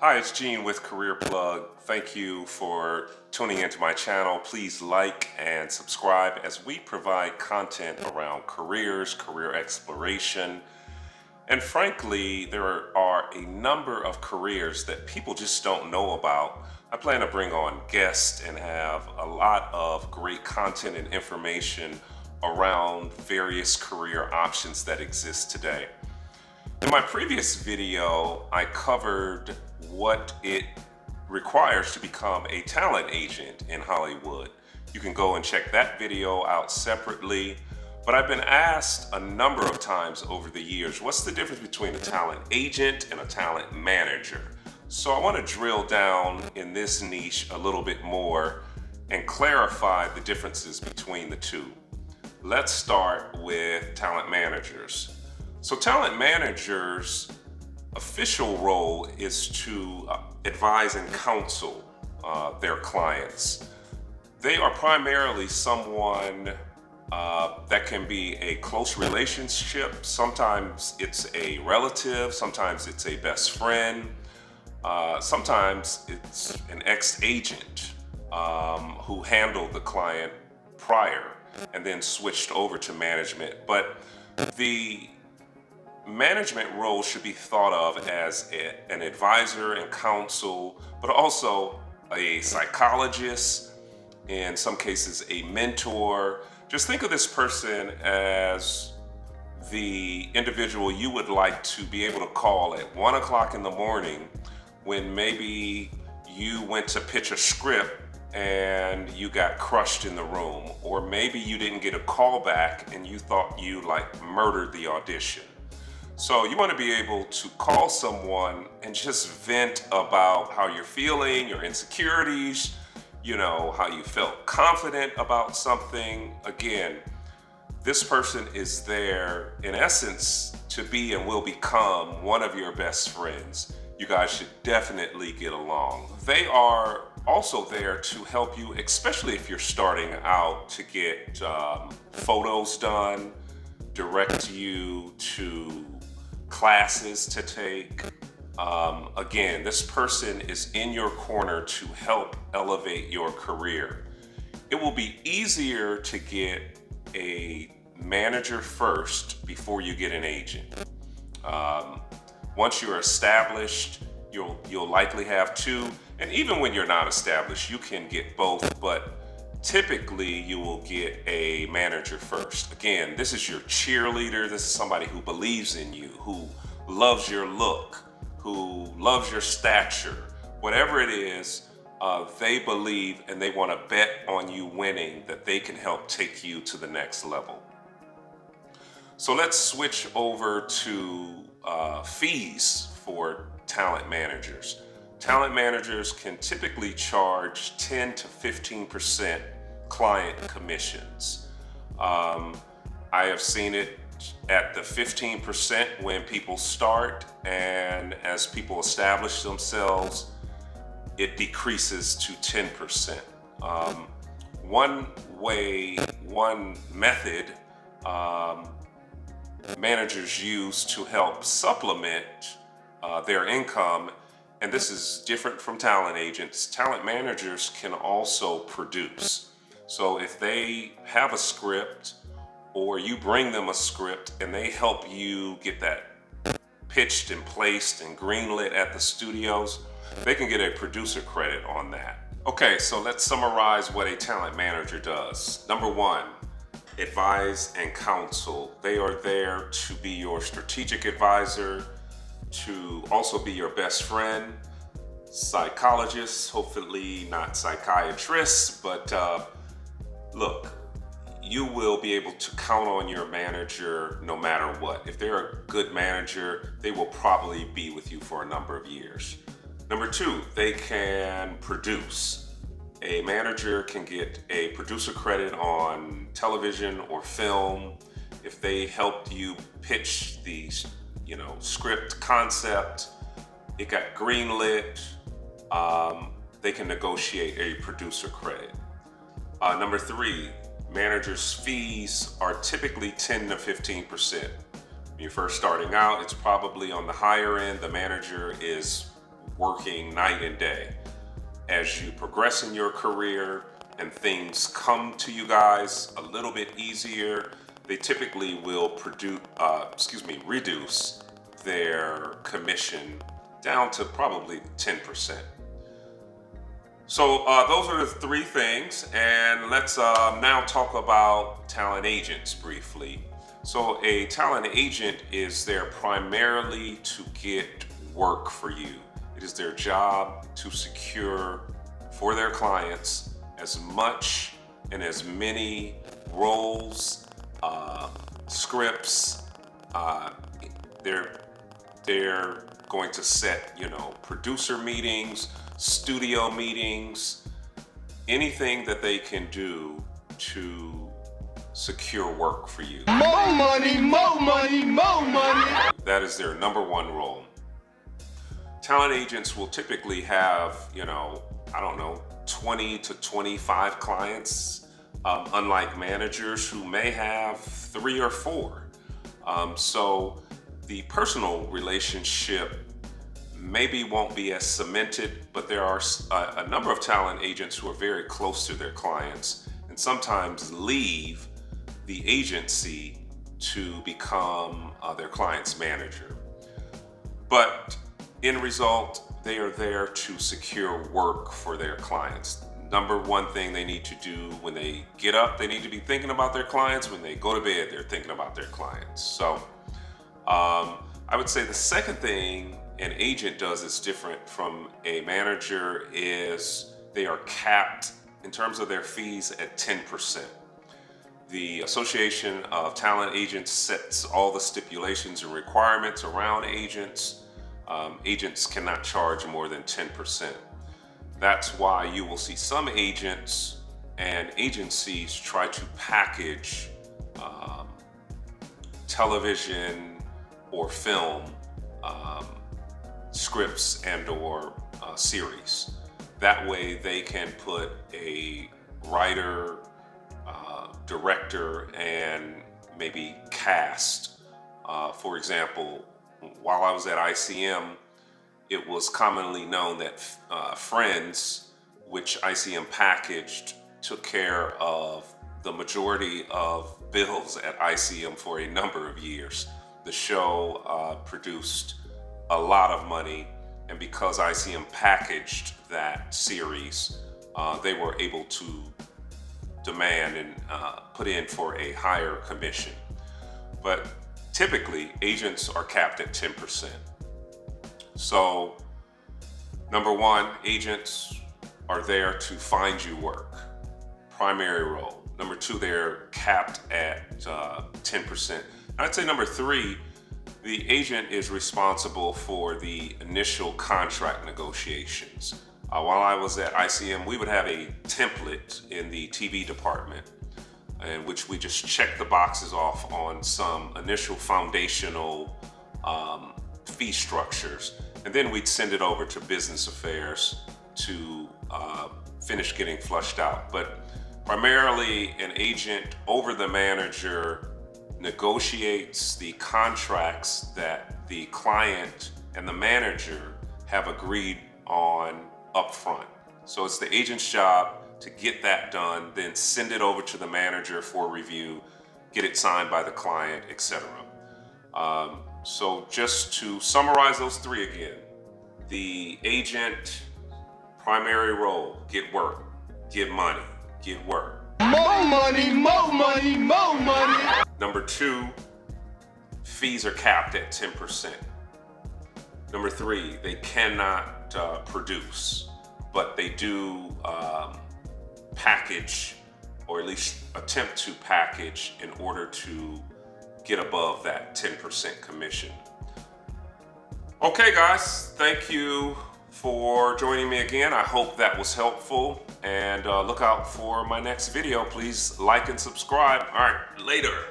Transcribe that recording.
Hi, it's Gene with Career Plug. Thank you for tuning into my channel. Please like and subscribe as we provide content around careers, career exploration, and frankly, there are a number of careers that people just don't know about. I plan to bring on guests and have a lot of great content and information around various career options that exist today. In my previous video, I covered what it requires to become a talent agent in Hollywood. You can go and check that video out separately. But I've been asked a number of times over the years, what's the difference between a talent agent and a talent manager? So I want to drill down in this niche a little bit more and clarify the differences between the two. Let's start with talent managers. So talent managers' official role is to advise and counsel their clients. They are primarily someone that can be a close relationship. Sometimes it's a relative, sometimes it's a best friend, sometimes it's an ex-agent who handled the client prior and then switched over to management. But the management role should be thought of as an advisor and counsel, but also a psychologist, in some cases a mentor. Just think of this person as the individual you would like to be able to call at 1 o'clock in the morning when maybe you went to pitch a script and you got crushed in the room, or maybe you didn't get a call back and you thought you murdered the audition. So you want to be able to call someone and just vent about how you're feeling, your insecurities, how you felt confident about something. Again, this person is there in essence to be and will become one of your best friends. You guys should definitely get along. They are also there to help you, especially if you're starting out, to get photos done, direct you to classes to take. Again, this person is in your corner to help elevate your career. It will be easier to get a manager first before you get an agent. Once you're established, you'll likely have two, and even when you're not established, you can get both, but typically you will get a manager first. Again, this is your cheerleader. This is somebody who believes in you, who loves your look, who loves your stature. Whatever it is, they believe and they want to bet on you winning, that they can help take you to the next level. So let's switch over to fees for talent managers. Talent managers can typically charge 10 to 15% client commissions. I have seen it at the 15% when people start, and as people establish themselves, it decreases to 10%. One method managers use to help supplement their income, and this is different from talent agents. Talent managers can also produce. So if they have a script, or you bring them a script and they help you get that pitched and placed and greenlit at the studios, they can get a producer credit on that. Okay, so let's summarize what a talent manager does. Number one, advise and counsel. They are there to be your strategic advisor, to also be your best friend, psychologists, hopefully not psychiatrists, but look, you will be able to count on your manager no matter what. If they're a good manager, they will probably be with you for a number of years. Number two, they can produce. A manager can get a producer credit on television or film. If they helped you pitch the script concept, it got greenlit, they can negotiate a producer credit. Number three, managers' fees are typically 10 to 15%. When you're first starting out, it's probably on the higher end. The manager is working night and day. As you progress in your career and things come to you guys a little bit easier, they typically will reduce their commission down to probably 10%. So those are the three things, and let's now talk about talent agents briefly. So a talent agent is there primarily to get work for you. It is their job to secure for their clients as much and as many roles, scripts. They're going to set, producer meetings, studio meetings, anything that they can do to secure work for you. More money, more money, more money. That is their number one role. Talent agents will typically have, 20 to 25 clients, unlike managers who may have 3 or 4. So the personal relationship maybe won't be as cemented, but there are a number of talent agents who are very close to their clients and sometimes leave the agency to become their client's manager. But in result, they are there to secure work for their clients. Number one thing they need to do when they get up, they need to be thinking about their clients. When they go to bed, they're thinking about their clients. So I would say the second thing an agent does is different from a manager is they are capped in terms of their fees at 10%. The Association of Talent Agents sets all the stipulations and requirements around agents. Agents cannot charge more than 10%. That's why you will see some agents and agencies try to package television or film scripts and or series. That way they can put a writer, director, and maybe cast. For example, while I was at ICM, it was commonly known that Friends, which ICM packaged, took care of the majority of bills at ICM for a number of years. The show produced a lot of money, and because ICM packaged that series, they were able to demand and put in for a higher commission. But typically, agents are capped at 10%. So, number one, agents are there to find you work, primary role. Number two, they're capped at 10%. I'd say number three, the agent is responsible for the initial contract negotiations. While I was at ICM, we would have a template in the TV department in which we just check the boxes off on some initial foundational fee structures, and then we'd send it over to business affairs to finish getting flushed out. But primarily, an agent over the manager negotiates the contracts that the client and the manager have agreed on upfront. So it's the agent's job to get that done, then send it over to the manager for review, get it signed by the client, etc. So just to summarize those three again: the agent, primary role, get work, get money, get work. More money, more money, more money. Number two, fees are capped at 10%. Number three, they cannot produce, but they do package, or at least attempt to package, in order to get above that 10% commission. Okay guys, thank you for joining me again. I hope that was helpful, and look out for my next video. Please like and subscribe. All right, later.